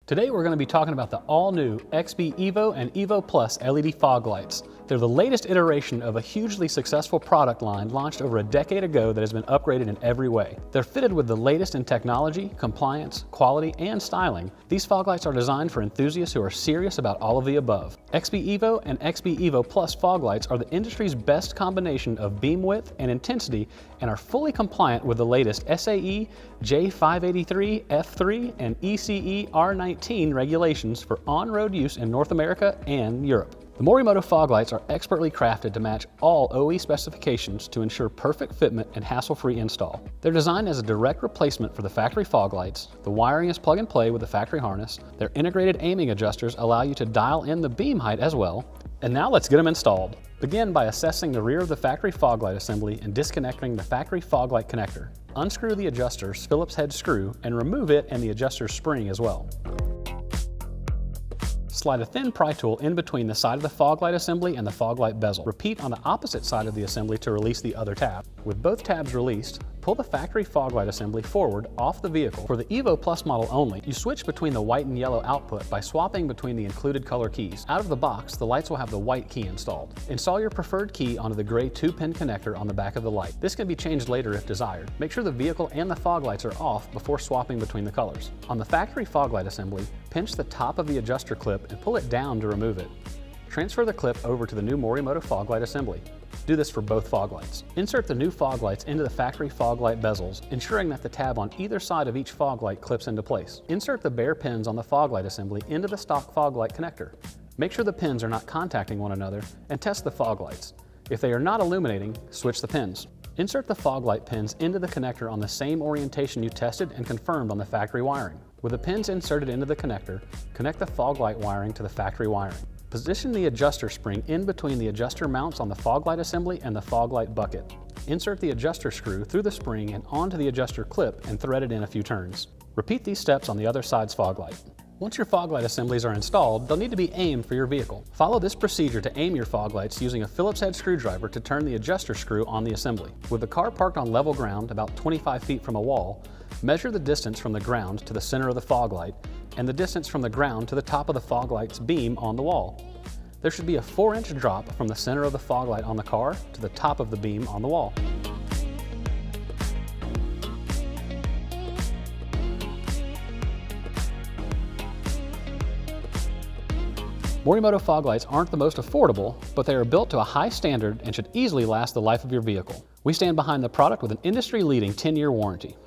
Today we're going to be talking about the all-new XB Evo and Evo Plus LED fog lights. They're the latest iteration of a hugely successful product line launched over a decade ago that has been upgraded in every way. They're fitted with the latest in technology, compliance, quality, and styling. These fog lights are designed for enthusiasts who are serious about all of the above. XB Evo and XB Evo Plus fog lights are the industry's best combination of beam width and intensity and are fully compliant with the latest SAE J583 F3 and ECE R19 regulations for on-road use in North America and Europe. The Morimoto fog lights are expertly crafted to match all OE specifications to ensure perfect fitment and hassle-free install. They're designed as a direct replacement for the factory fog lights. The wiring is plug and play with the factory harness. Their integrated aiming adjusters allow you to dial in the beam height as well. And now let's get them installed. Begin by assessing the rear of the factory fog light assembly and disconnecting the factory fog light connector. Unscrew the adjuster's Phillips head screw and remove it and the adjuster's spring as well. Slide a thin pry tool in between the side of the fog light assembly and the fog light bezel. Repeat on the opposite side of the assembly to release the other tab. With both tabs released, pull the factory fog light assembly forward off the vehicle. For the Evo Plus model only, you switch between the white and yellow output by swapping between the included color keys. Out of the box, the lights will have the white key installed. Install your preferred key onto the gray 2-pin connector on the back of the light. This can be changed later if desired. Make sure the vehicle and the fog lights are off before swapping between the colors. On the factory fog light assembly, pinch the top of the adjuster clip and pull it down to remove it. Transfer the clip over to the new Morimoto fog light assembly. Do this for both fog lights. Insert the new fog lights into the factory fog light bezels, ensuring that the tab on either side of each fog light clips into place. Insert the bare pins on the fog light assembly into the stock fog light connector. Make sure the pins are not contacting one another and test the fog lights. If they are not illuminating, switch the pins. Insert the fog light pins into the connector on the same orientation you tested and confirmed on the factory wiring. With the pins inserted into the connector, connect the fog light wiring to the factory wiring. Position the adjuster spring in between the adjuster mounts on the fog light assembly and the fog light bucket. Insert the adjuster screw through the spring and onto the adjuster clip and thread it in a few turns. Repeat these steps on the other side's fog light. Once your fog light assemblies are installed, they'll need to be aimed for your vehicle. Follow this procedure to aim your fog lights using a Phillips head screwdriver to turn the adjuster screw on the assembly. With the car parked on level ground about 25 feet from a wall, measure the distance from the ground to the center of the fog light and the distance from the ground to the top of the fog light's beam on the wall. There should be a 4-inch drop from the center of the fog light on the car to the top of the beam on the wall. Morimoto fog lights aren't the most affordable, but they are built to a high standard and should easily last the life of your vehicle. We stand behind the product with an industry-leading 10-year warranty.